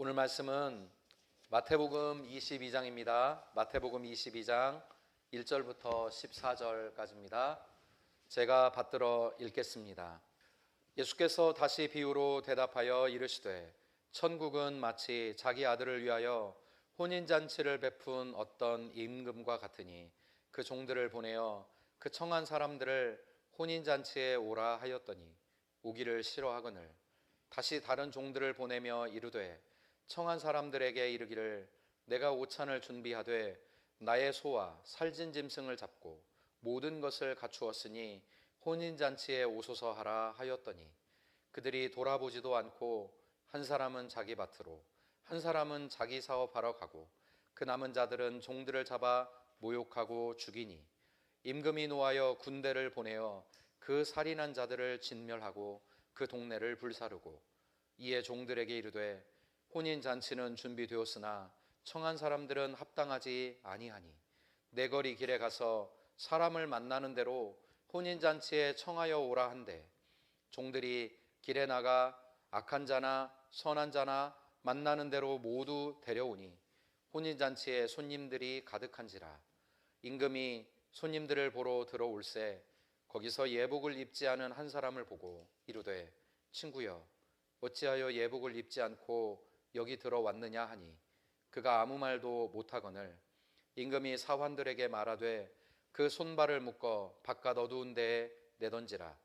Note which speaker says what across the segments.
Speaker 1: 오늘 말씀은 마태복음 22장입니다. 마태복음 22장 1절부터 14절까지입니다. 제가 받들어 읽겠습니다. 예수께서 다시 비유로 대답하여 이르시되 천국은 마치 자기 아들을 위하여 혼인잔치를 베푼 어떤 임금과 같으니 그 종들을 보내어 그 청한 사람들을 혼인잔치에 오라 하였더니 오기를 싫어하거늘 다시 다른 종들을 보내며 이르되 청한 사람들에게 이르기를 내가 오찬을 준비하되 나의 소와 살진 짐승을 잡고 모든 것을 갖추었으니 혼인잔치에 오소서 하라 하였더니 그들이 돌아보지도 않고 한 사람은 자기 밭으로 한 사람은 자기 사업하러 가고 그 남은 자들은 종들을 잡아 모욕하고 죽이니 임금이 노하여 군대를 보내어 그 살인한 자들을 진멸하고 그 동네를 불사르고 이에 종들에게 이르되 혼인잔치는 준비되었으나 청한 사람들은 합당하지 아니하니 내 거리 길에 가서 사람을 만나는 대로 혼인잔치에 청하여 오라 한대 종들이 길에 나가 악한 자나 선한 자나 만나는 대로 모두 데려오니 혼인잔치에 손님들이 가득한지라 임금이 손님들을 보러 들어올세 거기서 예복을 입지 않은 한 사람을 보고 이르되 친구여 어찌하여 예복을 입지 않고 여기 들어왔느냐 하니 그가 아무 말도 못하거늘 임금이 사환들에게 말하되 그 손발을 묶어 바깥 어두운 데에 내던지라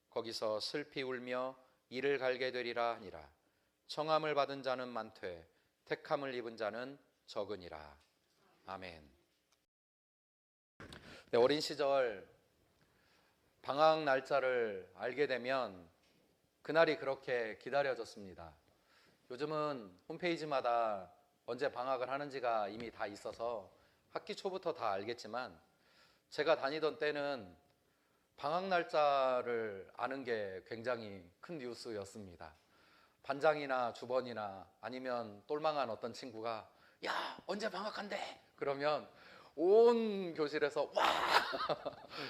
Speaker 1: 거기서 슬피 울며 이를 갈게 되리라 하니라 청함을 받은 자는 많되 택함을 입은 자는 적으니라. 아멘. 네, 어린 시절 방학 날짜를 알게 되면 그날이 그렇게 기다려졌습니다. 요즘은 홈페이지마다 언제 방학을 하는지가 이미 다 있어서 학기 초부터 다 알겠지만 제가 다니던 때는 방학 날짜를 아는 게 굉장히 큰 뉴스였습니다. 반장이나 주번이나 아니면 똘망한 어떤 친구가 야 언제 방학한대 그러면 온 교실에서 와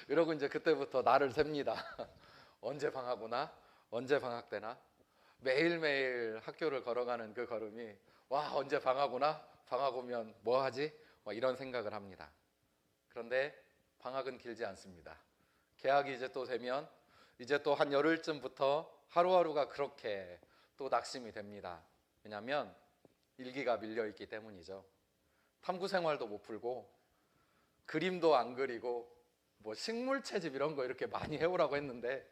Speaker 1: 이러고 이제 그때부터 날을 셉니다. 언제 방학 오나? 언제 방학 되나? 매일매일 학교를 걸어가는 그 걸음이 와 언제 방학 오나? 방학 오면 뭐 하지? 이런 생각을 합니다. 그런데 방학은 길지 않습니다. 개학이 이제 또 되면 이제 또 한 열흘쯤부터 하루하루가 그렇게 또 낙심이 됩니다. 왜냐하면 일기가 밀려있기 때문이죠. 탐구 생활도 못 풀고 그림도 안 그리고 뭐 식물 채집 이런 거 이렇게 많이 해오라고 했는데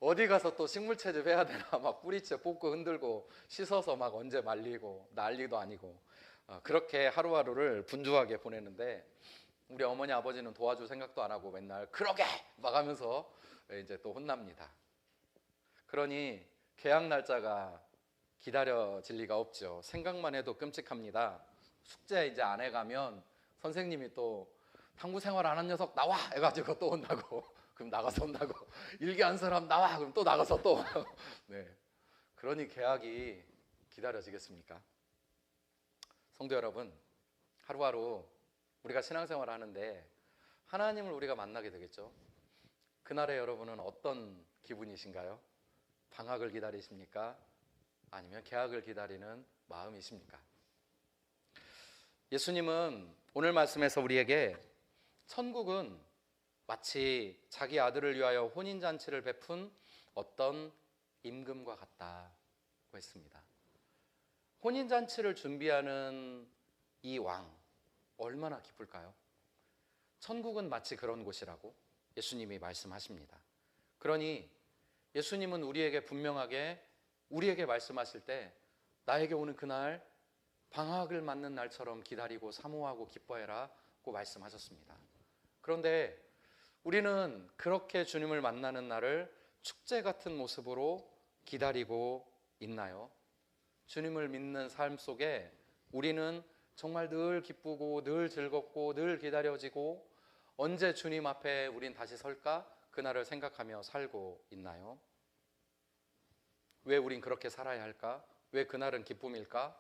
Speaker 1: 어디 가서 또 식물 채집 해야 되나 막 뿌리채 뽑고 흔들고 씻어서 막 언제 말리고 난리도 아니고 그렇게 하루하루를 분주하게 보내는데 우리 어머니 아버지는 도와줄 생각도 안 하고 맨날 그러게 막 하면서 이제 또 혼납니다. 그러니 개학 날짜가 기다려질 리가 없죠. 생각만 해도 끔찍합니다. 숙제 이제 안 해가면 선생님이 또 탐구 생활 안 한 녀석 나와 해가지고 또 온다고 그럼 나가서 온다고 일기 안 사람 나와 그럼 또 나가서 또 네. 그러니 개학이 기다려지겠습니까? 성도 여러분, 하루하루 우리가 신앙생활을 하는데 하나님을 우리가 만나게 되겠죠. 그날에 여러분은 어떤 기분이신가요? 방학을 기다리십니까? 아니면 개학을 기다리는 마음이십니까? 예수님은 오늘 말씀에서 우리에게 천국은 마치 자기 아들을 위하여 혼인잔치를 베푼 어떤 임금과 같다고 했습니다. 혼인잔치를 준비하는 이 왕, 얼마나 기쁠까요? 천국은 마치 그런 곳이라고 예수님이 말씀하십니다. 그러니 예수님은 우리에게 분명하게 우리에게 말씀하실 때 나에게 오는 그날 방학을 맞는 날처럼 기다리고 사모하고 기뻐해라고 말씀하셨습니다. 그런데 우리는 그렇게 주님을 만나는 날을 축제 같은 모습으로 기다리고 있나요? 주님을 믿는 삶 속에 우리는 정말 늘 기쁘고 늘 즐겁고 늘 기다려지고 언제 주님 앞에 우린 다시 설까? 그날을 생각하며 살고 있나요? 왜 우린 그렇게 살아야 할까? 왜 그날은 기쁨일까?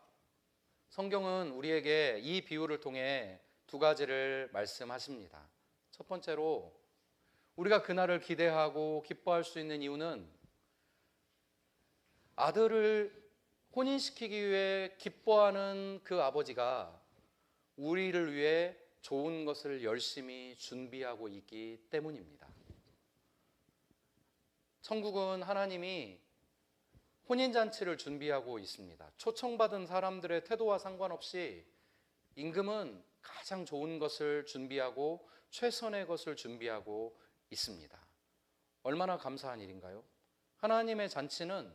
Speaker 1: 성경은 우리에게 이 비유를 통해 두 가지를 말씀하십니다. 첫 번째로 우리가 그날을 기대하고 기뻐할 수 있는 이유는 아들을 혼인시키기 위해 기뻐하는 그 아버지가 우리를 위해 좋은 것을 열심히 준비하고 있기 때문입니다. 천국은 하나님이 혼인잔치를 준비하고 있습니다. 초청받은 사람들의 태도와 상관없이 임금은 가장 좋은 것을 준비하고 최선의 것을 준비하고 있습니다. 얼마나 감사한 일인가요? 하나님의 잔치는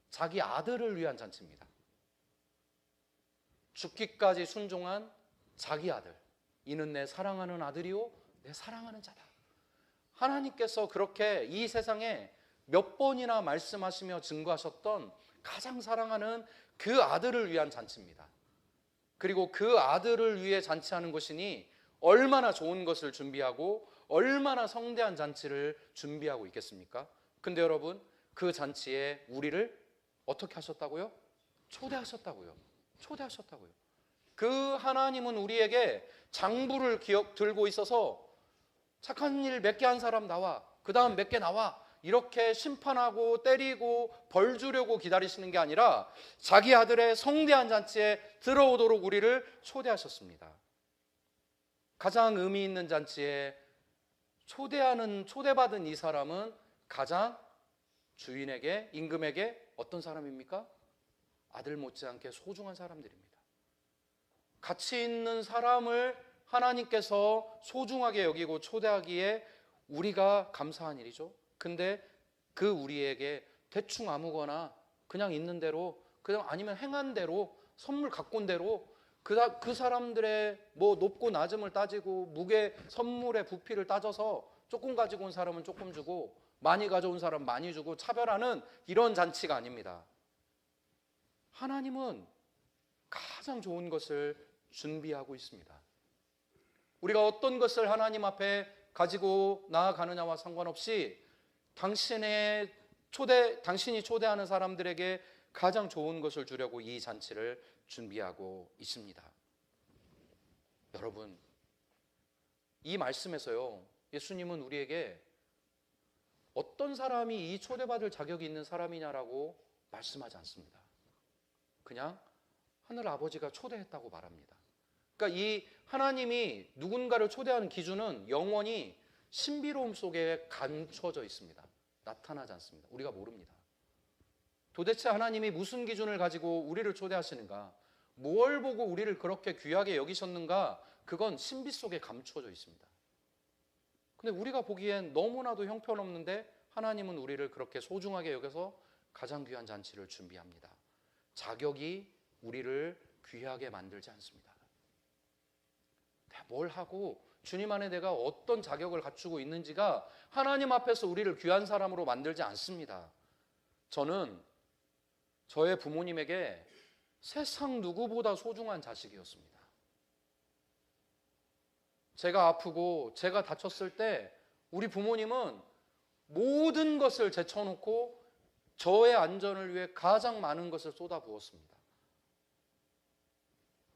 Speaker 1: 자기 아들을 위한 잔치입니다. 죽기까지 순종한 자기 아들. 이는 내 사랑하는 아들이요 내 사랑하는 자다. 하나님께서 그렇게 이 세상에 몇 번이나 말씀하시며 증거하셨던 가장 사랑하는 그 아들을 위한 잔치입니다. 그리고 그 아들을 위해 잔치하는 것이니 얼마나 좋은 것을 준비하고 얼마나 성대한 잔치를 준비하고 있겠습니까? 근데 여러분, 그 잔치에 우리를 어떻게 하셨다고요? 초대하셨다고요. 초대하셨다고요. 그 하나님은 우리에게 장부를 들고 있어서 착한 일 몇 개 한 사람 나와, 그 다음 몇 개 나와, 이렇게 심판하고 때리고 벌 주려고 기다리시는 게 아니라 자기 아들의 성대한 잔치에 들어오도록 우리를 초대하셨습니다. 가장 의미 있는 잔치에 초대받은 이 사람은 가장 주인에게, 임금에게 어떤 사람입니까? 아들 못지않게 소중한 사람들입니다. 가치 있는 사람을 하나님께서 소중하게 여기고 초대하기에 우리가 감사한 일이죠. 근데 그 우리에게 대충 아무거나 그냥 있는 대로, 그냥 아니면 행한 대로, 선물 갖고 온 대로 그 사람들의 뭐 높고 낮음을 따지고 무게, 선물의 부피를 따져서 조금 가지고 온 사람은 조금 주고 많이 가져온 사람 많이 주고 차별하는 이런 잔치가 아닙니다. 하나님은 가장 좋은 것을 준비하고 있습니다. 우리가 어떤 것을 하나님 앞에 가지고 나아가느냐와 상관없이 당신이 초대하는 사람들에게 가장 좋은 것을 주려고 이 잔치를 준비하고 있습니다. 여러분, 이 말씀에서요, 예수님은 우리에게 어떤 사람이 이 초대받을 자격이 있는 사람이냐라고 말씀하지 않습니다. 그냥 하늘 아버지가 초대했다고 말합니다. 그러니까 이 하나님이 누군가를 초대하는 기준은 영원히 신비로움 속에 감춰져 있습니다. 나타나지 않습니다. 우리가 모릅니다. 도대체 하나님이 무슨 기준을 가지고 우리를 초대하시는가? 뭘 보고 우리를 그렇게 귀하게 여기셨는가? 그건 신비 속에 감춰져 있습니다. 근데 우리가 보기엔 너무나도 형편없는데 하나님은 우리를 그렇게 소중하게 여겨서 가장 귀한 잔치를 준비합니다. 자격이 우리를 귀하게 만들지 않습니다. 내가 뭘 하고 주님 안에 내가 어떤 자격을 갖추고 있는지가 하나님 앞에서 우리를 귀한 사람으로 만들지 않습니다. 저는 저의 부모님에게 세상 누구보다 소중한 자식이었습니다. 제가 아프고 제가 다쳤을 때 우리 부모님은 모든 것을 제쳐놓고 저의 안전을 위해 가장 많은 것을 쏟아부었습니다.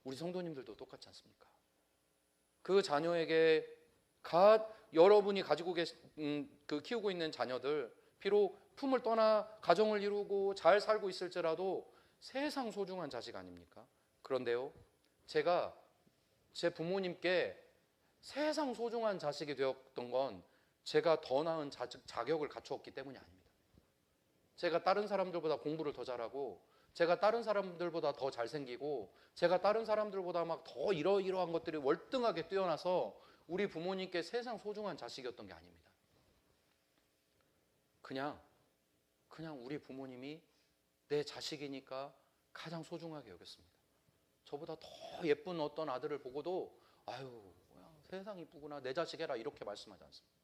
Speaker 1: 우리 성도님들도 똑같지 않습니까? 그 자녀에게 여러분이 가지고 키우고 있는 자녀들, 비록 품을 떠나 가정을 이루고 잘 살고 있을지라도 세상 소중한 자식 아닙니까? 그런데요, 제가 제 부모님께 세상 소중한 자식이 되었던 건 제가 더 나은 자격을 갖추었기 때문이 아닙니다. 제가 다른 사람들보다 공부를 더 잘하고 제가 다른 사람들보다 더 잘생기고 제가 다른 사람들보다 막 더 이러이러한 것들이 월등하게 뛰어나서 우리 부모님께 세상 소중한 자식이었던 게 아닙니다. 그냥 우리 부모님이 내 자식이니까 가장 소중하게 여겼습니다. 저보다 더 예쁜 어떤 아들을 보고도 아유, 세상 이쁘구나, 내 자식 해라, 이렇게 말씀하지 않습니다.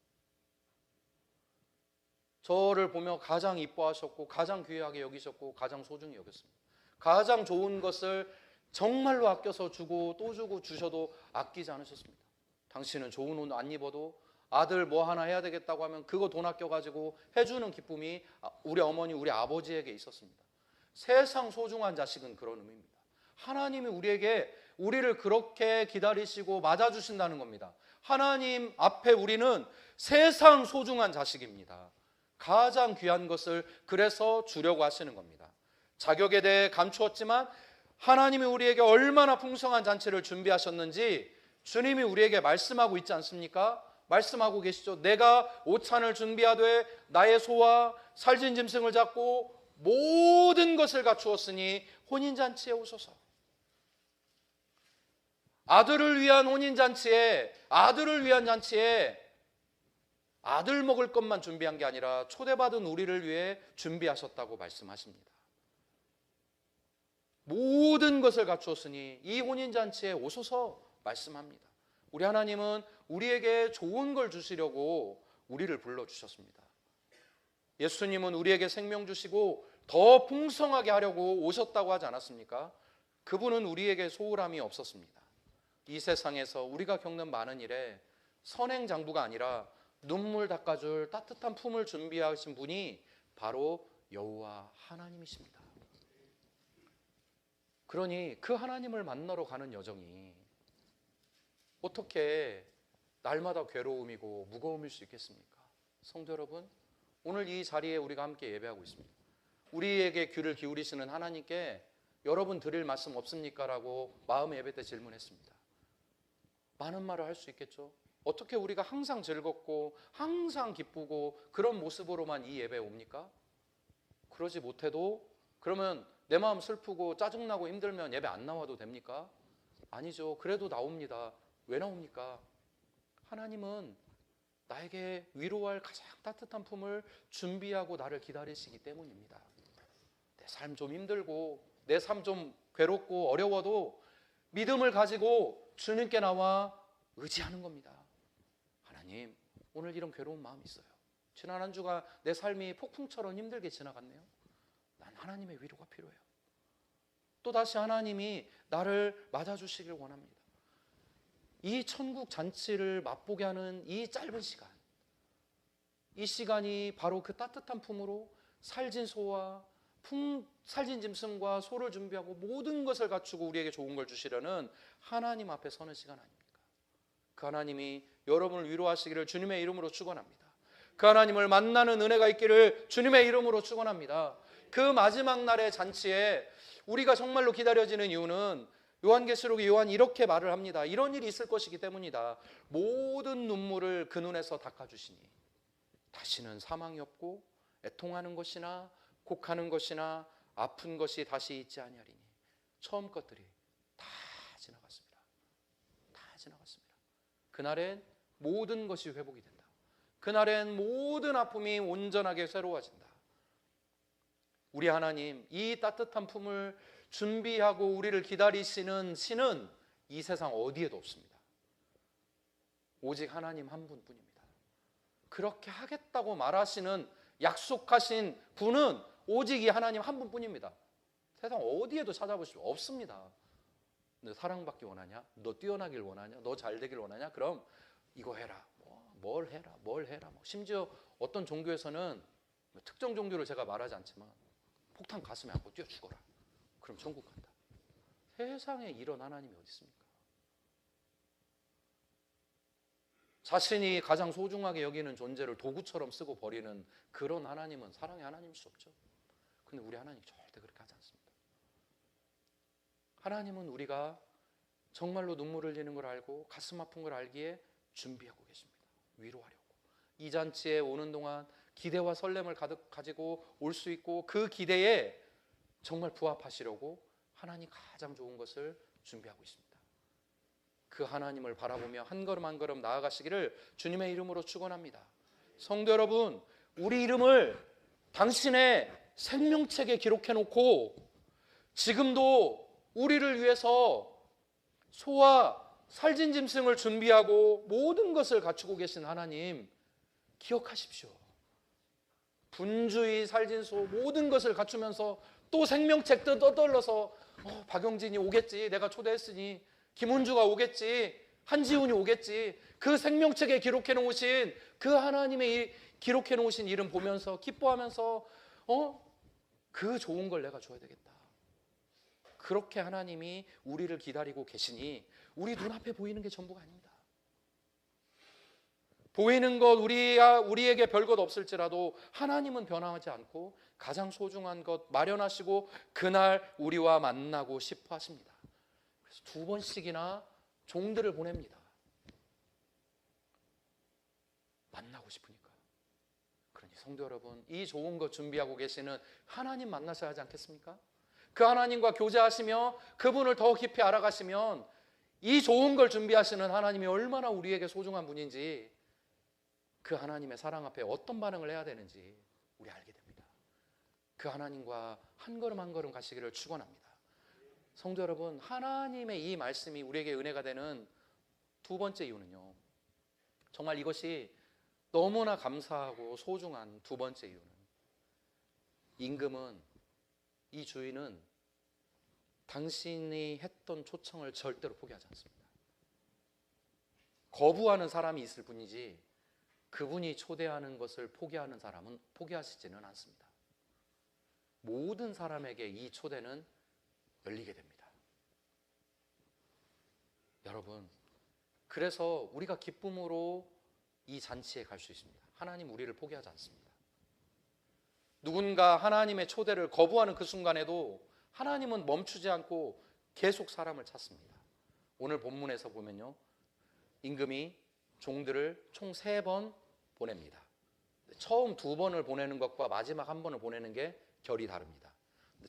Speaker 1: 저를 보며 가장 이뻐하셨고 가장 귀하게 여기셨고 가장 소중히 여겼습니다. 가장 좋은 것을 정말로 아껴서 주고 또 주고 주셔도 아끼지 않으셨습니다. 당신은 좋은 옷 안 입어도 아들 뭐 하나 해야 되겠다고 하면 그거 돈 아껴가지고 해주는 기쁨이 우리 어머니, 우리 아버지에게 있었습니다. 세상 소중한 자식은 그런 의미입니다. 하나님이 우리를 그렇게 기다리시고 맞아주신다는 겁니다. 하나님 앞에 우리는 세상 소중한 자식입니다. 가장 귀한 것을 그래서 주려고 하시는 겁니다. 자격에 대해 감추었지만 하나님이 우리에게 얼마나 풍성한 잔치를 준비하셨는지 주님이 우리에게 말씀하고 있지 않습니까? 말씀하고 계시죠. 내가 오찬을 준비하되 나의 소와 살진 짐승을 잡고 모든 것을 갖추었으니 혼인잔치에 오소서. 아들을 위한 혼인잔치에, 아들을 위한 잔치에 아들 먹을 것만 준비한 게 아니라 초대받은 우리를 위해 준비하셨다고 말씀하십니다. 모든 것을 갖추었으니 이 혼인잔치에 오소서 말씀합니다. 우리 하나님은 우리에게 좋은 걸 주시려고 우리를 불러주셨습니다. 예수님은 우리에게 생명 주시고 더 풍성하게 하려고 오셨다고 하지 않았습니까? 그분은 우리에게 소홀함이 없었습니다. 이 세상에서 우리가 겪는 많은 일에 선행장부가 아니라 눈물 닦아줄 따뜻한 품을 준비하신 분이 바로 여호와 하나님이십니다. 그러니 그 하나님을 만나러 가는 여정이 어떻게 날마다 괴로움이고 무거움일 수 있겠습니까? 성도 여러분, 오늘 이 자리에 우리가 함께 예배하고 있습니다. 우리에게 귀를 기울이시는 하나님께 여러분 드릴 말씀 없습니까? 라고 마음의 예배 때 질문했습니다. 많은 말을 할 수 있겠죠. 어떻게 우리가 항상 즐겁고 항상 기쁘고 그런 모습으로만 이 예배에 옵니까? 그러지 못해도 그러면 내 마음 슬프고 짜증나고 힘들면 예배 안 나와도 됩니까? 아니죠. 그래도 나옵니다. 왜 나옵니까? 하나님은 나에게 위로할 가장 따뜻한 품을 준비하고 나를 기다리시기 때문입니다. 내 삶 좀 힘들고 내 삶 좀 괴롭고 어려워도 믿음을 가지고 주님께 나와 의지하는 겁니다. 하나님, 오늘 이런 괴로운 마음이 있어요. 지난 한 주가 내 삶이 폭풍처럼 힘들게 지나갔네요. 난 하나님의 위로가 필요해요. 또다시 하나님이 나를 맞아주시길 원합니다. 이 천국 잔치를 맛보게 하는 이 짧은 시간, 이 시간이 바로 그 따뜻한 품으로 살진 소와 살진 짐승과 소를 준비하고 모든 것을 갖추고 우리에게 좋은 걸 주시려는 하나님 앞에 서는 시간 아닙니까? 그 하나님이 여러분을 위로하시기를 주님의 이름으로 축원합니다. 그 하나님을 만나는 은혜가 있기를 주님의 이름으로 축원합니다. 그 마지막 날의 잔치에 우리가 정말로 기다려지는 이유는 요한계시록에 요한이 이렇게 말을 합니다. 이런 일이 있을 것이기 때문이다. 모든 눈물을 그 눈에서 닦아주시니 다시는 사망이 없고 애통하는 것이나 곡하는 것이나 아픈 것이 다시 있지 아니하리니 처음 것들이 다 지나갔습니다. 다 지나갔습니다. 그날엔 모든 것이 회복이 된다. 그날엔 모든 아픔이 온전하게 새로워진다. 우리 하나님, 이 따뜻한 품을 준비하고 우리를 기다리시는 신은 이 세상 어디에도 없습니다. 오직 하나님 한 분뿐입니다. 그렇게 하겠다고 말하시는 약속하신 분은 오직 이 하나님 한 분뿐입니다. 세상 어디에도 찾아보십시오. 없습니다. 너 사랑받기 원하냐? 너 뛰어나길 원하냐? 너 잘되길 원하냐? 그럼 이거 해라. 뭘 해라. 심지어 어떤 종교에서는 특정 종교를 제가 말하지 않지만 폭탄 가슴에 안고 뛰어 죽어라. 그럼 천국 간다. 세상에 이런 하나님이 어디 있습니까? 자신이 가장 소중하게 여기는 존재를 도구처럼 쓰고 버리는 그런 하나님은 사랑의 하나님일 수 없죠. 근데 우리 하나님 절대 그렇게 하지 않습니다. 하나님은 우리가 정말로 눈물을 흘리는 걸 알고 가슴 아픈 걸 알기에 준비하고 계십니다. 위로하려고. 이 잔치에 오는 동안 기대와 설렘을 가득 가지고 올 수 있고 그 기대에 정말 부합하시려고 하나님 가장 좋은 것을 준비하고 있습니다. 그 하나님을 바라보며 한 걸음 한 걸음 나아가시기를 주님의 이름으로 축원합니다. 성도 여러분, 우리 이름을 당신의 생명책에 기록해 놓고 지금도 우리를 위해서 소와 살진 짐승을 준비하고 모든 것을 갖추고 계신 하나님 기억하십시오. 분주히 살진 소 모든 것을 갖추면서 또 생명책 떠들러서 박용진이 오겠지, 내가 초대했으니 김은주가 오겠지, 한지훈이 오겠지, 그 생명책에 기록해 놓으신 그 하나님의 기록해 놓으신 이름 보면서 기뻐하면서 그 좋은 걸 내가 줘야 되겠다. 그렇게 하나님이 우리를 기다리고 계시니 우리 눈앞에 보이는 게 전부가 아닙니다. 보이는 것 우리에게 별것 없을지라도 하나님은 변화하지 않고 가장 소중한 것 마련하시고 그날 우리와 만나고 싶어 하십니다. 그래서 2번씩이나 종들을 보냅니다. 만나고 싶으니까. 그러니 성도 여러분, 이 좋은 것 준비하고 계시는 하나님 만나셔야 하지 않겠습니까? 그 하나님과 교제하시며 그분을 더 깊이 알아가시면 이 좋은 걸 준비하시는 하나님이 얼마나 우리에게 소중한 분인지, 그 하나님의 사랑 앞에 어떤 반응을 해야 되는지 우리 알게 됩니다. 그 하나님과 한 걸음 한 걸음 가시기를 축원합니다. 성도 여러분, 하나님의 이 말씀이 우리에게 은혜가 되는 2번째 이유는요, 정말 이것이 너무나 감사하고 소중한 2번째 이유는, 임금은, 이 주인은 당신이 했던 초청을 절대로 포기하지 않습니다. 거부하는 사람이 있을 뿐이지 그분이 초대하는 것을 포기하는 사람은 포기하시지는 않습니다. 모든 사람에게 이 초대는 열리게 됩니다. 여러분, 그래서 우리가 기쁨으로 이 잔치에 갈 수 있습니다. 하나님 우리를 포기하지 않습니다. 누군가 하나님의 초대를 거부하는 그 순간에도 하나님은 멈추지 않고 계속 사람을 찾습니다. 오늘 본문에서 보면요, 임금이 종들을 총 3번 보냅니다. 처음 2번을 보내는 것과 마지막 1번을 보내는 게 결이 다릅니다.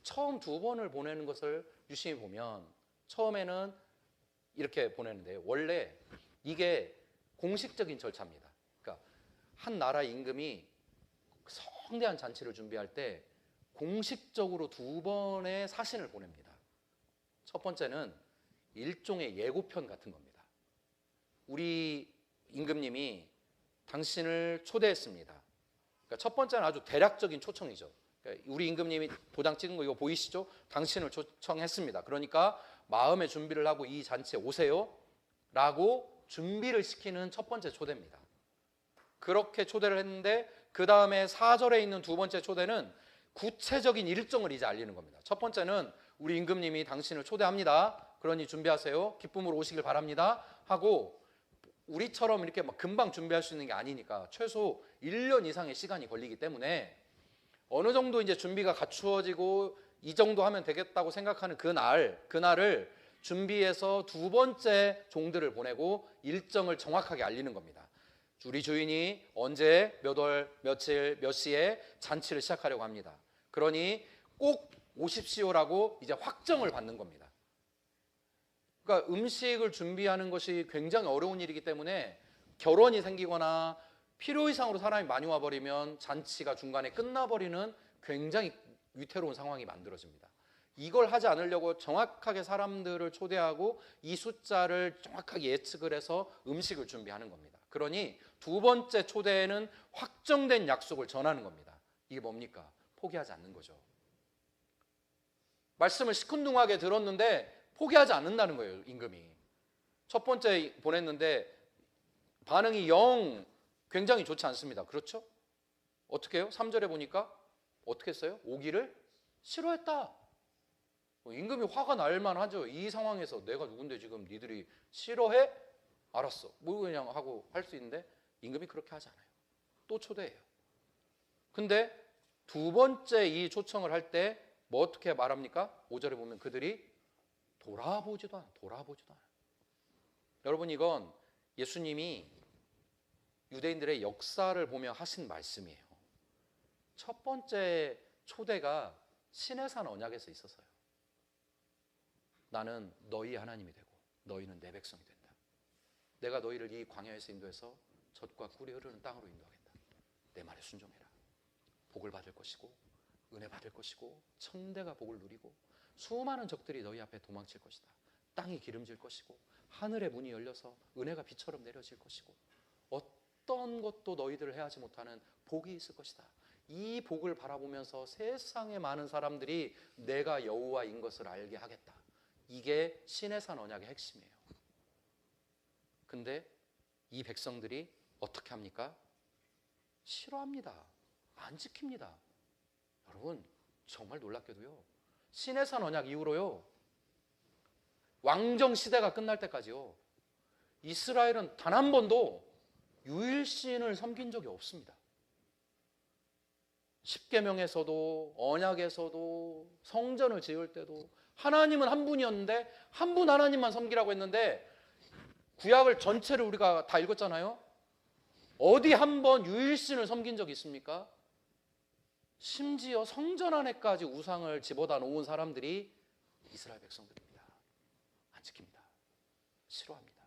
Speaker 1: 처음 2번을 보내는 것을 유심히 보면 처음에는 이렇게 보내는데요, 원래 이게 공식적인 절차입니다. 그러니까 한 나라 임금이 성대한 잔치를 준비할 때 공식적으로 2번의 사신을 보냅니다. 첫 번째는 일종의 예고편 같은 겁니다. 우리 임금님이 당신을 초대했습니다. 그러니까 첫 번째는 아주 대략적인 초청이죠. 그러니까 우리 임금님이 도장 찍은 거 이거 보이시죠? 당신을 초청했습니다. 그러니까 마음의 준비를 하고 이 잔치에 오세요 라고 준비를 시키는 첫 번째 초대입니다. 그렇게 초대를 했는데 그 다음에 4절에 있는 2번째 초대는 구체적인 일정을 이제 알리는 겁니다. 첫 번째는 우리 임금님이 당신을 초대합니다. 그러니 준비하세요. 기쁨으로 오시길 바랍니다. 하고, 우리처럼 이렇게 막 금방 준비할 수 있는 게 아니니까 최소 1년 이상의 시간이 걸리기 때문에 어느 정도 이제 준비가 갖추어지고 이 정도 하면 되겠다고 생각하는 그날을 준비해서 2번째 종들을 보내고 일정을 정확하게 알리는 겁니다. 우리 주인이 언제 몇 월 며칠 몇 시에 잔치를 시작하려고 합니다. 그러니 꼭 오십시오라고 이제 확정을 받는 겁니다. 그러니까 음식을 준비하는 것이 굉장히 어려운 일이기 때문에 결혼이 생기거나 필요 이상으로 사람이 많이 와버리면 잔치가 중간에 끝나버리는 굉장히 위태로운 상황이 만들어집니다. 이걸 하지 않으려고 정확하게 사람들을 초대하고 이 숫자를 정확하게 예측을 해서 음식을 준비하는 겁니다. 그러니 2번째 초대에는 확정된 약속을 전하는 겁니다. 이게 뭡니까? 포기하지 않는 거죠. 말씀을 시큰둥하게 들었는데 포기하지 않는다는 거예요, 임금이. 첫 번째 보냈는데 반응이 영 굉장히 좋지 않습니다. 그렇죠? 어떻게 해요? 3절에 보니까 어떻게 했어요? 오기를 싫어했다. 임금이 화가 날 만하죠. 이 상황에서 내가 누군데 지금 니들이 싫어해? 알았어. 뭐 그냥 하고 할 수 있는데 임금이 그렇게 하지 않아요. 또 초대해요. 근데 2번째 이 초청을 할 때 뭐 어떻게 말합니까? 5절에 보면 그들이 돌아보지도 않아요. 여러분, 이건 예수님이 유대인들의 역사를 보며 하신 말씀이에요. 첫 번째 초대가 시내산 언약에서 있었어요. 나는 너희 하나님이 되고 너희는 내 백성이 된다. 내가 너희를 이 광야에서 인도해서 젖과 꿀이 흐르는 땅으로 인도하겠다. 내 말에 순종해라. 복을 받을 것이고 은혜 받을 것이고 천대가 복을 누리고 수많은 적들이 너희 앞에 도망칠 것이다. 땅이 기름질 것이고 하늘의 문이 열려서 은혜가 비처럼 내려질 것이고 어떤 것도 너희들을 해하지 못하는 복이 있을 것이다. 이 복을 바라보면서 세상의 많은 사람들이 내가 여호와인 것을 알게 하겠다. 이게 시내산 언약의 핵심이에요. 근데 이 백성들이 어떻게 합니까? 싫어합니다. 안 지킵니다. 여러분, 정말 놀랍게도요, 시내산 언약 이후로요, 왕정 시대가 끝날 때까지요, 이스라엘은 단 한 번도 유일신을 섬긴 적이 없습니다. 십계명에서도 언약에서도 성전을 지을 때도 하나님은 한 분이었는데 한 분 하나님만 섬기라고 했는데 구약을 전체를 우리가 다 읽었잖아요. 어디 한번 유일신을 섬긴 적이 있습니까? 심지어 성전 안에까지 우상을 집어다 놓은 사람들이 이스라엘 백성들입니다. 안 지킵니다. 싫어합니다.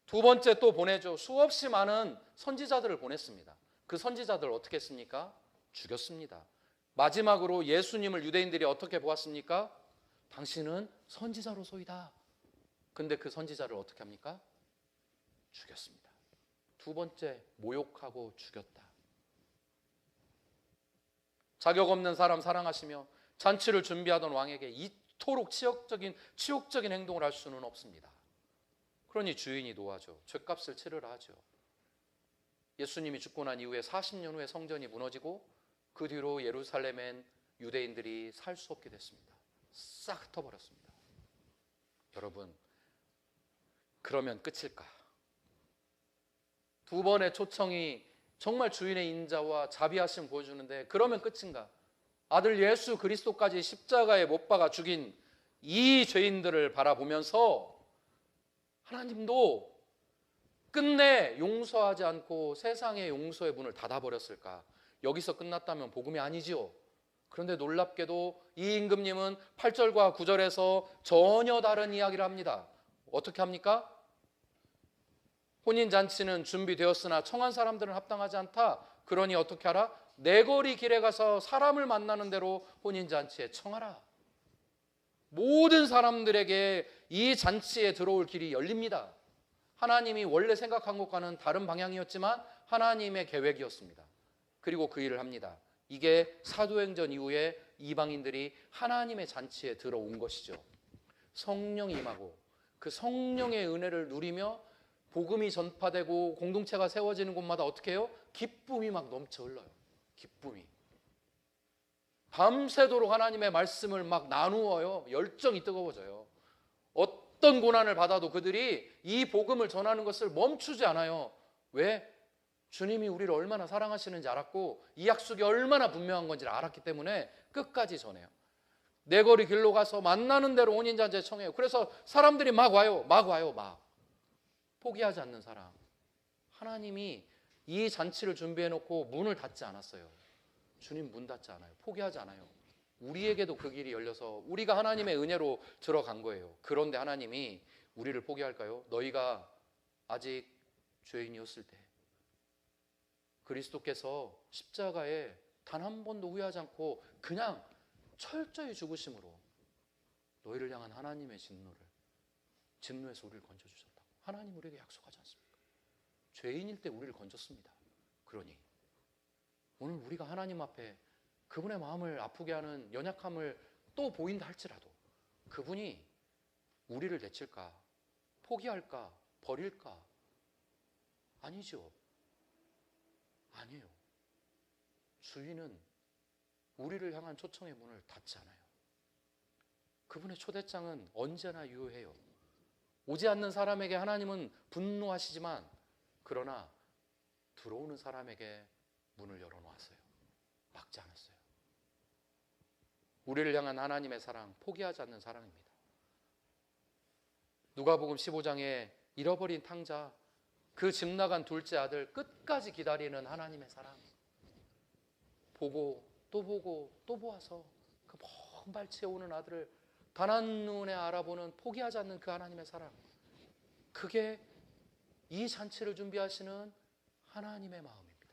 Speaker 1: 두 번째 또 보내죠. 수없이 많은 선지자들을 보냈습니다. 그 선지자들 어떻게 했습니까? 죽였습니다. 마지막으로 예수님을 유대인들이 어떻게 보았습니까? 당신은 선지자로소이다. 근데 그 선지자를 어떻게 합니까? 죽였습니다. 두 번째, 모욕하고 죽였다. 자격 없는 사람 사랑하시며 잔치를 준비하던 왕에게 이토록 치욕적인 행동을 할 수는 없습니다. 그러니 주인이 노하죠. 죗값을 치르라 하죠. 예수님이 죽고 난 이후에 40년 후에 성전이 무너지고 그 뒤로 예루살렘엔 유대인들이 살 수 없게 됐습니다. 싹 흩어버렸습니다. 여러분, 그러면 끝일까? 두 번의 초청이 정말 주인의 인자와 자비하심 보여주는데 그러면 끝인가? 아들 예수 그리스도까지 십자가에 못 박아 죽인 이 죄인들을 바라보면서 하나님도 끝내 용서하지 않고 세상의 용서의 문을 닫아버렸을까? 여기서 끝났다면 복음이 아니지요. 그런데 놀랍게도 이 임금님은 8절과 9절에서 전혀 다른 이야기를 합니다. 어떻게 합니까? 혼인잔치는 준비되었으나 청한 사람들은 합당하지 않다. 그러니 어떻게 하라? 내 거리 길에 가서 사람을 만나는 대로 혼인잔치에 청하라. 모든 사람들에게 이 잔치에 들어올 길이 열립니다. 하나님이 원래 생각한 것과는 다른 방향이었지만 하나님의 계획이었습니다. 그리고 그 일을 합니다. 이게 사도행전 이후에 이방인들이 하나님의 잔치에 들어온 것이죠. 성령이 임하고 그 성령의 은혜를 누리며 복음이 전파되고 공동체가 세워지는 곳마다 어떻게 해요? 기쁨이 막 넘쳐 흘러요. 기쁨이. 밤새도록 하나님의 말씀을 막 나누어요. 열정이 뜨거워져요. 어떤 고난을 받아도 그들이 이 복음을 전하는 것을 멈추지 않아요. 왜? 주님이 우리를 얼마나 사랑하시는지 알았고 이 약속이 얼마나 분명한 건지를 알았기 때문에 끝까지 전해요. 내 거리 길로 가서 만나는 대로 혼인잔치에 청해요. 그래서 사람들이 막 와요. 막. 포기하지 않는 사람. 하나님이 이 잔치를 준비해놓고 문을 닫지 않았어요. 주님 문 닫지 않아요. 포기하지 않아요. 우리에게도 그 길이 열려서 우리가 하나님의 은혜로 들어간 거예요. 그런데 하나님이 우리를 포기할까요? 너희가 아직 죄인이었을 때 그리스도께서 십자가에 단 한 번도 후회하지 않고 그냥 철저히 죽으심으로 너희를 향한 하나님의 진노에서 우리를 건져주셨다. 하나님 우리에게 약속하지 않습니까? 죄인일 때 우리를 건졌습니다. 그러니 오늘 우리가 하나님 앞에 그분의 마음을 아프게 하는 연약함을 또 보인다 할지라도 그분이 우리를 내칠까? 포기할까? 버릴까? 아니죠. 아니에요. 주인은 우리를 향한 초청의 문을 닫지 않아요. 그분의 초대장은 언제나 유효해요. 오지 않는 사람에게 하나님은 분노하시지만 그러나 들어오는 사람에게 문을 열어놓았어요. 막지 않았어요. 우리를 향한 하나님의 사랑, 포기하지 않는 사랑입니다. 누가복음 15장에 잃어버린 탕자, 그 집 나간 둘째 아들 끝까지 기다리는 하나님의 사랑. 보고 또 보고 또 보아서 그 먼 발치에 오는 아들을 단 한눈에 알아보는 포기하지 않는 그 하나님의 사랑. 그게 이 잔치를 준비하시는 하나님의 마음입니다.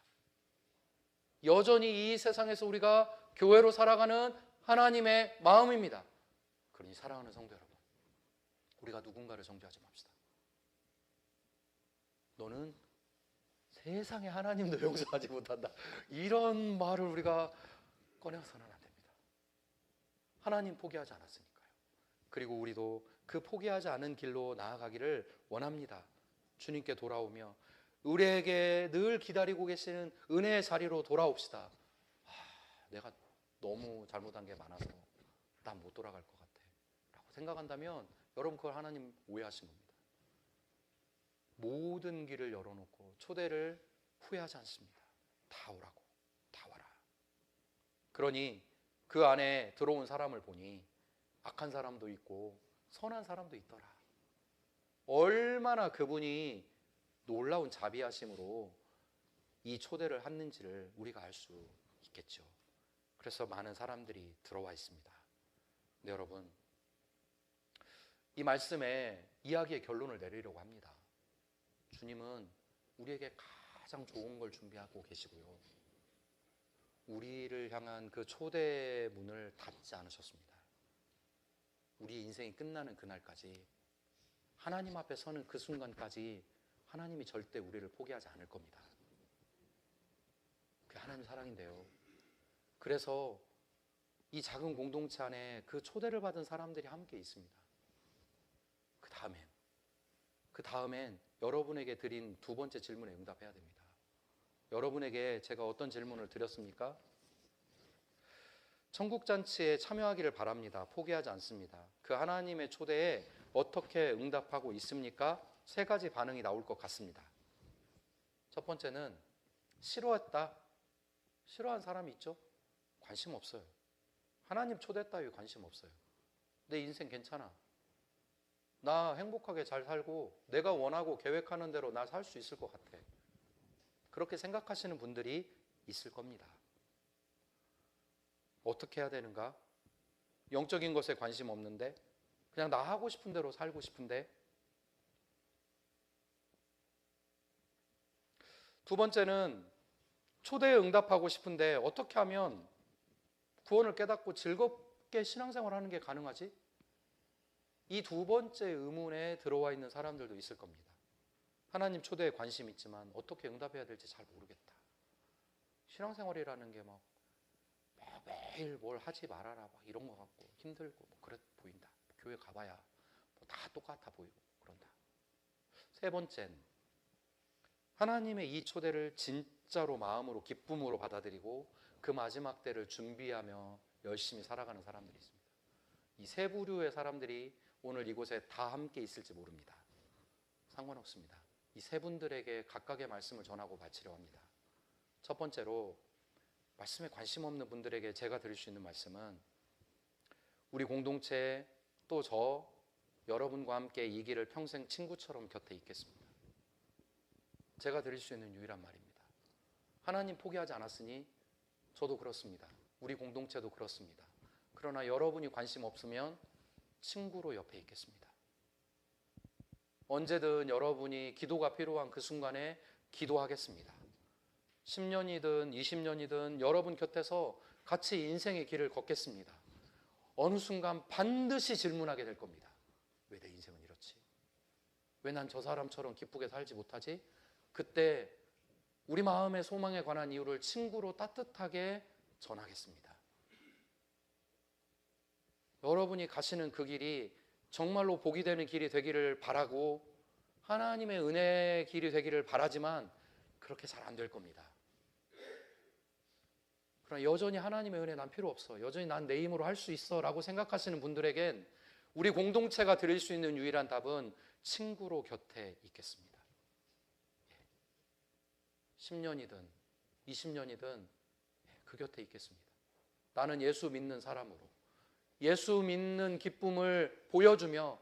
Speaker 1: 여전히 이 세상에서 우리가 교회로 살아가는 하나님의 마음입니다. 그러니 사랑하는 성도 여러분, 우리가 누군가를 정죄하지 맙시다. 너는 세상에 하나님도 용서하지 못한다. 이런 말을 우리가 꺼내서는 안 됩니다. 하나님 포기하지 않았으니까요. 그리고 우리도 그 포기하지 않은 길로 나아가기를 원합니다. 주님께 돌아오며 우리에게 늘 기다리고 계시는 은혜의 자리로 돌아옵시다. 내가 너무 잘못한 게 많아서 난 못 돌아갈 것 같아 라고 생각한다면 여러분 그걸 하나님 오해하신 겁니다. 모든 길을 열어놓고 초대를 후회하지 않습니다. 다 오라고, 다 와라. 그러니 그 안에 들어온 사람을 보니 악한 사람도 있고 선한 사람도 있더라. 얼마나 그분이 놀라운 자비하심으로 이 초대를 했는지를 우리가 알 수 있겠죠. 그래서 많은 사람들이 들어와 있습니다. 네, 여러분, 이 말씀에 이야기의 결론을 내리려고 합니다. 주님은 우리에게 가장 좋은 걸 준비하고 계시고요, 우리를 향한 그 초대 문을 닫지 않으셨습니다. 우리 인생이 끝나는 그날까지, 하나님 앞에 서는 그 순간까지 하나님이 절대 우리를 포기하지 않을 겁니다. 그게 하나님 사랑인데요. 그래서 이 작은 공동체 안에 그 초대를 받은 사람들이 함께 있습니다. 그 다음엔 여러분에게 드린 두 번째 질문에 응답해야 됩니다. 여러분에게 제가 어떤 질문을 드렸습니까? 천국잔치에 참여하기를 바랍니다. 포기하지 않습니다. 그 하나님의 초대에 어떻게 응답하고 있습니까? 세 가지 반응이 나올 것 같습니다. 첫 번째는 싫어했다. 싫어한 사람이 있죠? 관심 없어요. 하나님 초대 따위 관심 없어요. 내 인생 괜찮아. 나 행복하게 잘 살고 내가 원하고 계획하는 대로 나 살 수 있을 것 같아. 그렇게 생각하시는 분들이 있을 겁니다. 어떻게 해야 되는가? 영적인 것에 관심 없는데, 그냥 나 하고 싶은 대로 살고 싶은데. 두 번째는 초대에 응답하고 싶은데 어떻게 하면 구원을 깨닫고 즐겁게 신앙생활하는 게 가능하지? 이 두 번째 의문에 들어와 있는 사람들도 있을 겁니다. 하나님 초대에 관심 있지만 어떻게 응답해야 될지 잘 모르겠다. 신앙생활이라는 게 막 매일 뭘 하지 말아라 막 이런 거 같고 힘들고 뭐 그래 보인다. 교회 가봐야 뭐 다 똑같아 보이고 그런다. 세 번째는 하나님의 이 초대를 진짜로 마음으로 기쁨으로 받아들이고 그 마지막 때를 준비하며 열심히 살아가는 사람들이 있습니다. 이 세 부류의 사람들이 오늘 이곳에 다 함께 있을지 모릅니다. 상관없습니다. 이 세 분들에게 각각의 말씀을 전하고 바치려 합니다. 첫 번째로, 말씀에 관심 없는 분들에게 제가 드릴 수 있는 말씀은, 우리 공동체 또 저 여러분과 함께 이 길을 평생 친구처럼 곁에 있겠습니다. 제가 드릴 수 있는 유일한 말입니다. 하나님 포기하지 않았으니 저도 그렇습니다. 우리 공동체도 그렇습니다. 그러나 여러분이 관심 없으면 친구로 옆에 있겠습니다. 언제든 여러분이 기도가 필요한 그 순간에 기도하겠습니다. 10년이든 20년이든 여러분 곁에서 같이 인생의 길을 걷겠습니다. 어느 순간 반드시 질문하게 될 겁니다. 왜 내 인생은 이렇지? 왜 난 저 사람처럼 기쁘게 살지 못하지? 그때 우리 마음의 소망에 관한 이유를 친구로 따뜻하게 전하겠습니다. 여러분이 가시는 그 길이 정말로 복이 되는 길이 되기를 바라고 하나님의 은혜의 길이 되기를 바라지만 그렇게 잘 안 될 겁니다. 그러나 여전히 하나님의 은혜 난 필요 없어, 여전히 난 내 힘으로 할 수 있어 라고 생각하시는 분들에겐 우리 공동체가 드릴 수 있는 유일한 답은 친구로 곁에 있겠습니다. 10년이든 20년이든 그 곁에 있겠습니다. 나는 예수 믿는 사람으로 예수 믿는 기쁨을 보여주며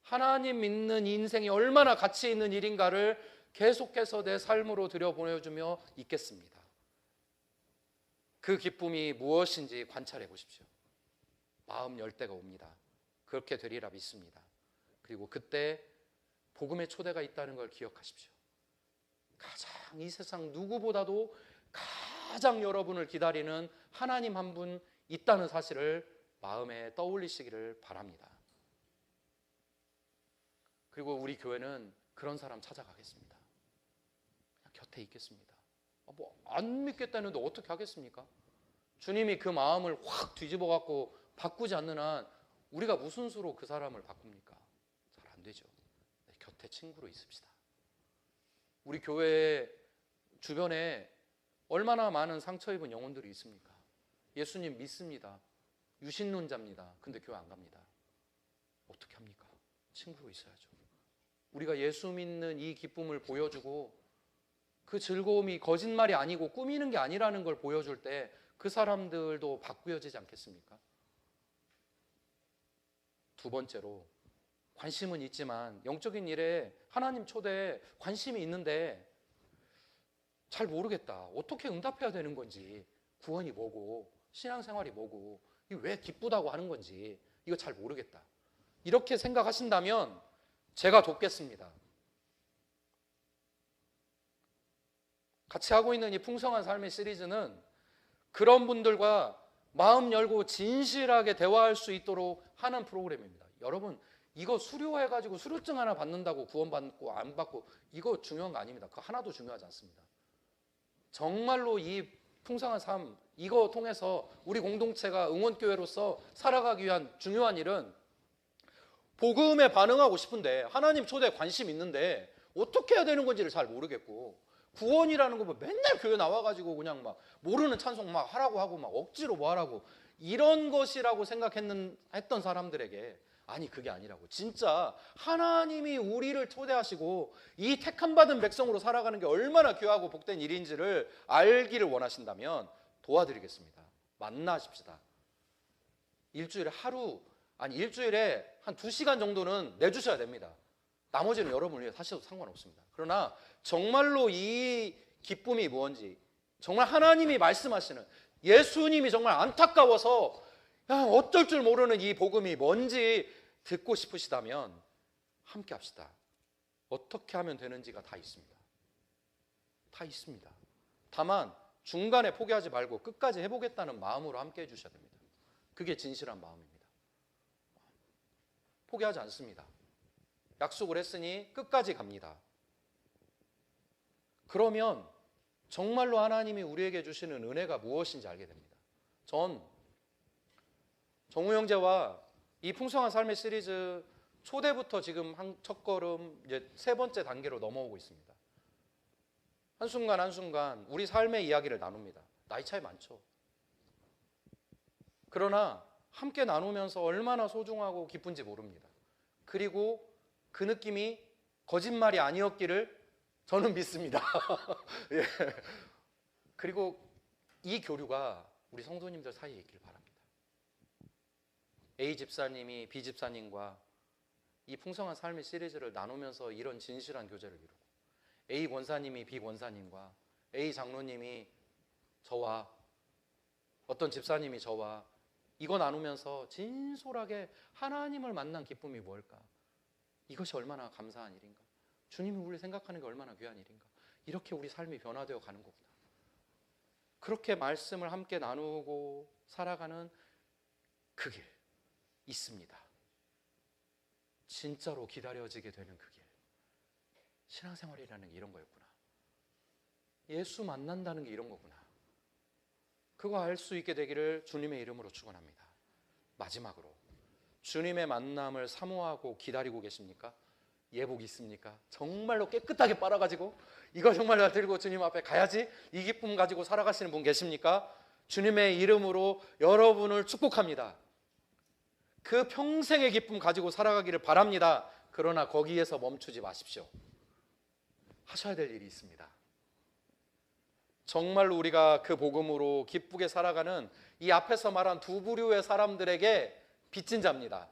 Speaker 1: 하나님 믿는 인생이 얼마나 가치 있는 일인가를 계속해서 내 삶으로 들여보내주며 있겠습니다. 그 기쁨이 무엇인지 관찰해 보십시오. 마음 열 때가 옵니다. 그렇게 되리라 믿습니다. 그리고 그때 복음의 초대가 있다는 걸 기억하십시오. 가장 이 세상 누구보다도 가장 여러분을 기다리는 하나님 한 분 있다는 사실을 마음에 떠올리시기를 바랍니다. 그리고 우리 교회는 그런 사람 찾아가겠습니다. 그냥 곁에 있겠습니다. 안 믿겠다는데 어떻게 하겠습니까? 주님이 그 마음을 확 뒤집어 갖고 바꾸지 않는 한 우리가 무슨 수로 그 사람을 바꿉니까? 잘 안 되죠. 곁에 친구로 있읍시다. 우리 교회 주변에 얼마나 많은 상처 입은 영혼들이 있습니까? 예수님 믿습니다. 유신론자입니다. 근데 교회 안 갑니다. 어떻게 합니까? 친구로 있어야죠. 우리가 예수 믿는 이 기쁨을 보여주고 그 즐거움이 거짓말이 아니고 꾸미는 게 아니라는 걸 보여줄 때 그 사람들도 바꾸어지지 않겠습니까? 두 번째로, 관심은 있지만 영적인 일에 하나님 초대에 관심이 있는데 잘 모르겠다. 어떻게 응답해야 되는 건지, 구원이 뭐고 신앙생활이 뭐고 이게 왜 기쁘다고 하는 건지 이거 잘 모르겠다. 이렇게 생각하신다면 제가 돕겠습니다. 같이 하고 있는 이 풍성한 삶의 시리즈는 그런 분들과 마음 열고 진실하게 대화할 수 있도록 하는 프로그램입니다. 여러분, 이거 수료해가지고 수료증 하나 받는다고 구원받고 안 받고 이거 중요한 거 아닙니다. 그거 하나도 중요하지 않습니다. 정말로 이 풍성한 삶, 이거 통해서 우리 공동체가 응원교회로서 살아가기 위한 중요한 일은 복음에 반응하고 싶은데 하나님 초대에 관심 있는데 어떻게 해야 되는 건지를 잘 모르겠고, 구원이라는 거 뭐 맨날 교회 나와가지고 그냥 막 모르는 찬송 막 하라고 하고 막 억지로 뭐 하라고 이런 것이라고 했던 사람들에게, 아니 그게 아니라고, 진짜 하나님이 우리를 초대하시고 이 택함받은 백성으로 살아가는 게 얼마나 귀하고 복된 일인지를 알기를 원하신다면 도와드리겠습니다. 만나십시다. 일주일에 한 2시간 정도는 내주셔야 됩니다. 나머지는 여러분을 위해 사셔도 상관없습니다. 그러나 정말로 이 기쁨이 뭔지, 정말 하나님이 말씀하시는, 예수님이 정말 안타까워서 어쩔 줄 모르는 이 복음이 뭔지 듣고 싶으시다면 함께 합시다. 어떻게 하면 되는지가 다 있습니다. 다 있습니다. 다만 중간에 포기하지 말고 끝까지 해보겠다는 마음으로 함께 해주셔야 됩니다. 그게 진실한 마음입니다. 포기하지 않습니다. 약속을 했으니 끝까지 갑니다. 그러면 정말로 하나님이 우리에게 주시는 은혜가 무엇인지 알게 됩니다. 전 정우 형제와 이 풍성한 삶의 시리즈 초대부터 지금 한 첫걸음 이제 3번째 단계로 넘어오고 있습니다. 한순간 한순간 우리 삶의 이야기를 나눕니다. 나이 차이 많죠. 그러나 함께 나누면서 얼마나 소중하고 기쁜지 모릅니다. 그리고 그 느낌이 거짓말이 아니었기를 저는 믿습니다. 예. 그리고 이 교류가 우리 성도님들 사이에 있길 바랍니다. A 집사님이 B 집사님과 이 풍성한 삶의 시리즈를 나누면서 이런 진실한 교제를 이루고, A 권사님이 B 권사님과, A 장로님이 저와, 어떤 집사님이 저와 이거 나누면서 진솔하게 하나님을 만난 기쁨이 뭘까? 이것이 얼마나 감사한 일인가? 주님이 우리를 생각하는 게 얼마나 귀한 일인가? 이렇게 우리 삶이 변화되어 가는 거구나. 그렇게 말씀을 함께 나누고 살아가는 그 길 있습니다. 진짜로 기다려지게 되는 그 길. 신앙생활이라는 게 이런 거였구나. 예수 만난다는 게 이런 거구나. 그거 알 수 있게 되기를 주님의 이름으로 축원합니다. 마지막으로, 주님의 만남을 사모하고 기다리고 계십니까? 예복 있습니까? 정말로 깨끗하게 빨아가지고 이거 정말 다 들고 주님 앞에 가야지, 이 기쁨 가지고 살아가시는 분 계십니까? 주님의 이름으로 여러분을 축복합니다. 그 평생의 기쁨 가지고 살아가기를 바랍니다. 그러나 거기에서 멈추지 마십시오. 하셔야 될 일이 있습니다. 정말로 우리가 그 복음으로 기쁘게 살아가는 이 앞에서 말한 두 부류의 사람들에게 빚진 자입니다.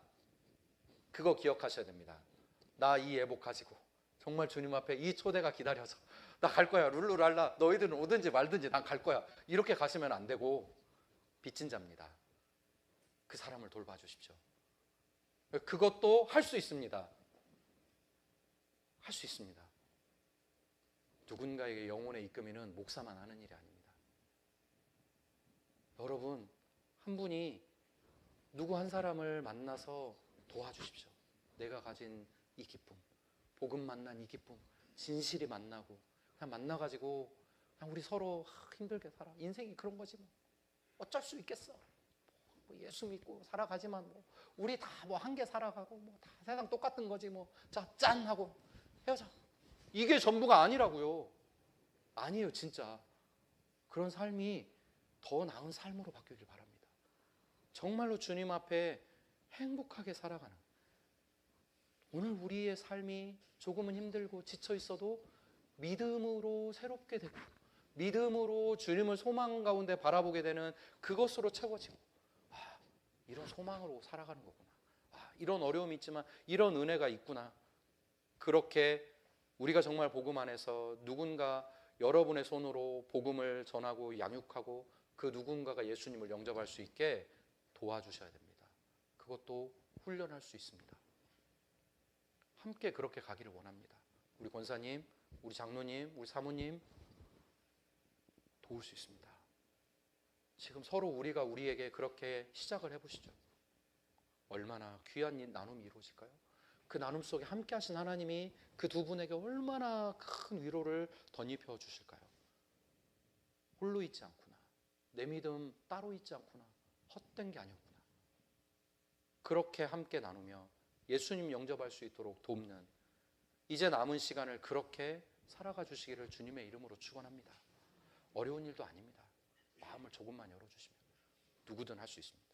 Speaker 1: 그거 기억하셔야 됩니다. 나 이 예복 가지고 정말 주님 앞에 이 초대가 기다려서 나 갈 거야, 룰루랄라, 너희들은 오든지 말든지 난 갈 거야, 이렇게 가시면 안 되고 빚진 자입니다. 그 사람을 돌봐주십시오. 그것도 할 수 있습니다. 할 수 있습니다. 누군가에게 영혼의 이끌이는 목사만 하는 일이 아닙니다. 여러분, 한 분이 누구 한 사람을 만나서 도와주십시오. 내가 가진 이 기쁨, 복음 만난 이 기쁨, 진실이 만나고 그냥 만나가지고 그냥 우리 서로 힘들게 살아. 인생이 그런 거지 뭐. 어쩔 수 있겠어. 뭐 예수 믿고 살아가지만 뭐 우리 다 뭐 한 개 살아가고 뭐 다 세상 똑같은 거지 뭐. 자, 짠 하고 헤어져. 이게 전부가 아니라고요. 아니에요, 진짜. 그런 삶이 더 나은 삶으로 바뀌길 바랍니다. 정말로 주님 앞에 행복하게 살아가는, 오늘 우리의 삶이 조금은 힘들고 지쳐 있어도 믿음으로 새롭게 되고 믿음으로 주님을 소망 가운데 바라보게 되는 그것으로 채워지고, 이런 소망으로 살아가는 거구나. 이런 어려움이 있지만 이런 은혜가 있구나. 그렇게 우리가 정말 복음 안에서 누군가 여러분의 손으로 복음을 전하고 양육하고 그 누군가가 예수님을 영접할 수 있게 도와주셔야 됩니다. 그것도 훈련할 수 있습니다. 함께 그렇게 가기를 원합니다. 우리 권사님, 우리 장로님, 우리 사모님 도울 수 있습니다. 지금 서로 우리가 우리에게 그렇게 시작을 해보시죠. 얼마나 귀한 나눔이 이루어질까요? 그 나눔 속에 함께 하신 하나님이 그 두 분에게 얼마나 큰 위로를 덧입혀 주실까요? 홀로 있지 않구나. 내 믿음 따로 있지 않구나. 헛된 게 아니었구나. 그렇게 함께 나누며 예수님 영접할 수 있도록 돕는 이제 남은 시간을 그렇게 살아가 주시기를 주님의 이름으로 축원합니다. 어려운 일도 아닙니다. 마음을 조금만 열어주시면 누구든 할 수 있습니다.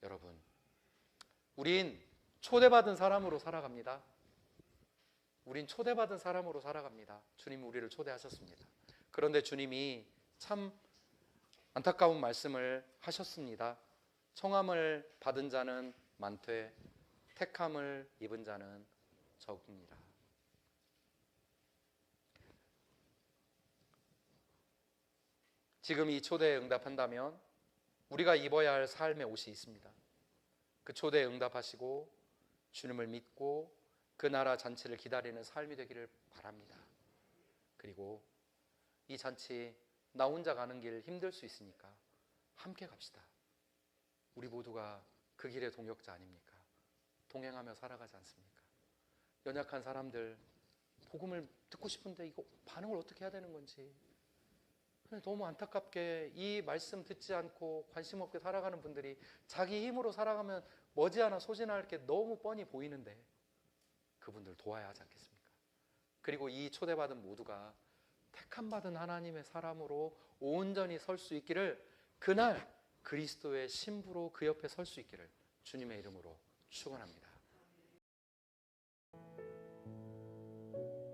Speaker 1: 여러분, 우린 초대받은 사람으로 살아갑니다. 우린 초대받은 사람으로 살아갑니다. 주님이 우리를 초대하셨습니다. 그런데 주님이 참 안타까운 말씀을 하셨습니다. 청함을 받은 자는 많되 택함을 입은 자는 적습니다. 지금 이 초대에 응답한다면 우리가 입어야 할 삶의 옷이 있습니다. 그 초대에 응답하시고 주님을 믿고 그 나라 잔치를 기다리는 삶이 되기를 바랍니다. 그리고 이 잔치 나 혼자 가는 길 힘들 수 있으니까 함께 갑시다. 우리 모두가 그 길의 동역자 아닙니까? 동행하며 살아가지 않습니까? 연약한 사람들 복음을 듣고 싶은데 이거 반응을 어떻게 해야 되는 건지 너무 안타깝게 이 말씀 듣지 않고 관심 없게 살아가는 분들이 자기 힘으로 살아가면 머지않아 소진할 게 너무 뻔히 보이는데 그분들 도와야 하지 않겠습니까? 그리고 이 초대받은 모두가 택함받은 하나님의 사람으로 온전히 설 수 있기를, 그날 그리스도의 신부로 그 옆에 설 수 있기를 주님의 이름으로 축원합니다.